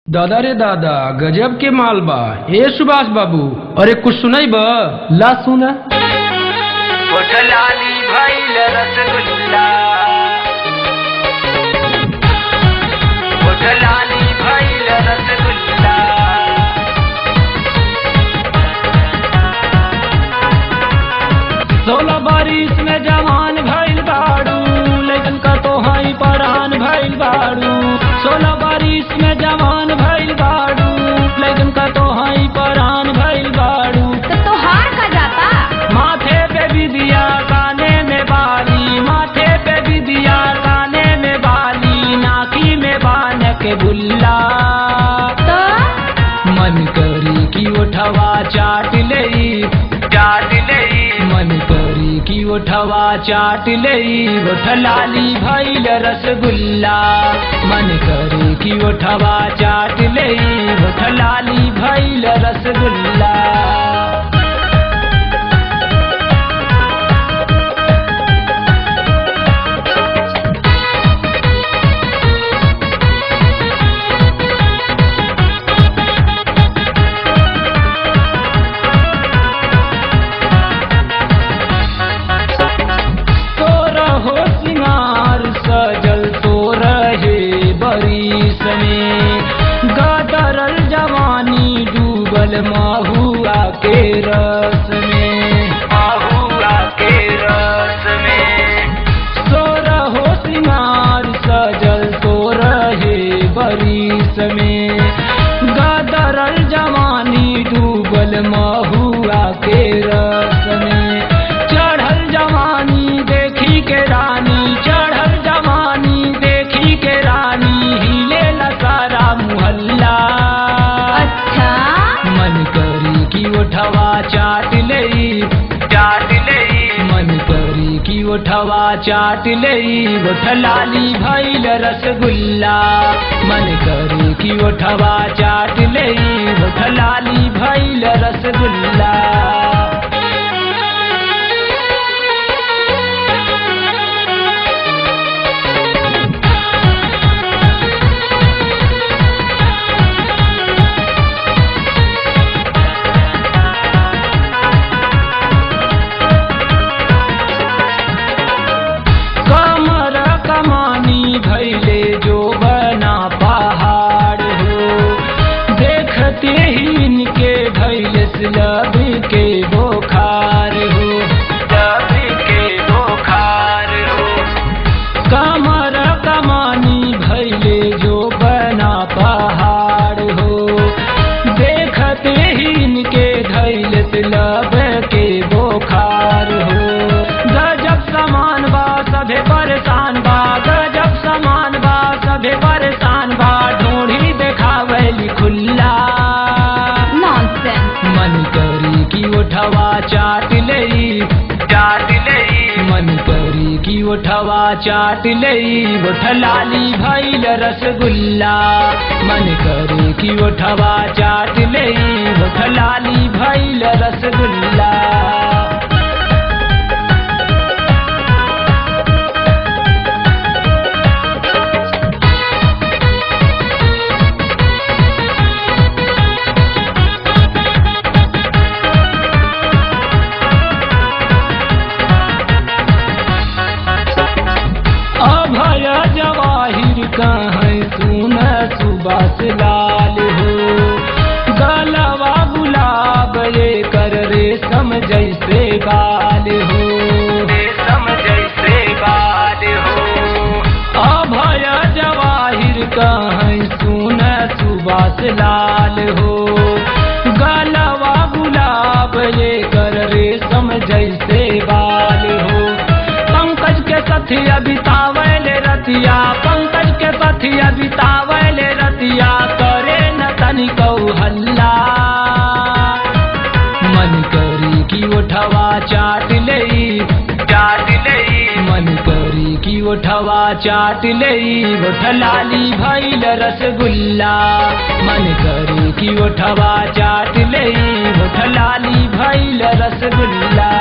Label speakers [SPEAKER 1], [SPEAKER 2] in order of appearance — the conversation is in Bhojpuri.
[SPEAKER 1] दादा रे दादा गजब के माल बा। ए सुभाष बाबू, अरे कुछ सुनाई बा? ला सुना।
[SPEAKER 2] लाली भइल रसगुल्ला, लाली भइल रसगुल्ला।
[SPEAKER 1] सोलह बारिश में जवान भइल बाड़ू, लेकिन का तो हाई परान भइल बाड़ू। 16 बारिश में जवान भइल बाड़ू, लेकिन का तो हाई परान भइल बाड़ू।
[SPEAKER 3] तो तोहार का जाता?
[SPEAKER 1] माथे पे बिदिया काने में बाली, माथे पे बिदिया काने में बाली, नाकी में बान के बुल्ला।
[SPEAKER 3] तो
[SPEAKER 1] मन करी की उठवा चाट लई,
[SPEAKER 2] चाट लई,
[SPEAKER 1] मन करी की उठवा चाट लई। उठ लाली भइल रसगुल्ला, मन करी की उठवा चाट लई। उठ लाली भइल रसगुल्ला। सजल तो रहे बरिस में, गदरल जवानी डूबल महुआ के रस में,
[SPEAKER 2] महुआ के रस में।
[SPEAKER 1] सो रहो सिंगार सजल तो रहे बरिस में, गदरल जवानी डूबल महुआ के रस में। चढ़ल जवानी देखी के रानी, चढ़ल जवानी देखी के रानी, हिले सारा मुहल्ला।
[SPEAKER 3] अच्छा,
[SPEAKER 1] मन करी की उठवा चाट लई,
[SPEAKER 2] चाट लई,
[SPEAKER 1] मन करी की उठवा चाट लई। उठ लाली भइल रसगुल्ला, मन करी की उठवा चाट लई। उठ लाली भइल रसगुल्ला। कमर कमानी भैले जो बना पहाड़ हो, देखते ही इनके भैले लब के बोखार हो,
[SPEAKER 2] लब के बोखार हो।
[SPEAKER 1] कमर कमानी भैले जो बना पहाड़ हो, देखते ही इनके धैले लब के बोखार हो। गजब समान बा सभे परेशान बा, गजब समान बा सभे परेशान बा, ढूंढी देखावली खुल्ला।
[SPEAKER 3] नॉनसेंस।
[SPEAKER 1] मन करी की उठवा चाट लई,
[SPEAKER 2] चाट लई,
[SPEAKER 1] मन करी की उठवा चाट लई। उठ लाली भइल रसगुल्ला, मन करी की उठवा चाट लई। उठ लाली भइल रसगुल्ला। अभय जवाहिर कहीं सुन सुबास लाल हो, गलवा गुलाब ये कर रेशम जैसे बाल हो,
[SPEAKER 2] रेशम जैसे बाल हो।
[SPEAKER 1] अभय जवाहिर कहीं सुन सुबास लाल हो, गलवा गुलाब ये कर रेशम जैसे बाल हो। पंकज के सथिया बितावले रतिया, पंकज के सथिया बितावले रतिया, करे न तनिको हल्ला। मन करी की उठवा चाट लई,
[SPEAKER 2] चाट लई,
[SPEAKER 1] मन करी की उठवा चाट लई। उठ लाली भइल रसगुल्ला, मन करी की उठवा चाट लई। उठ लाली भइल रसगुल्ला।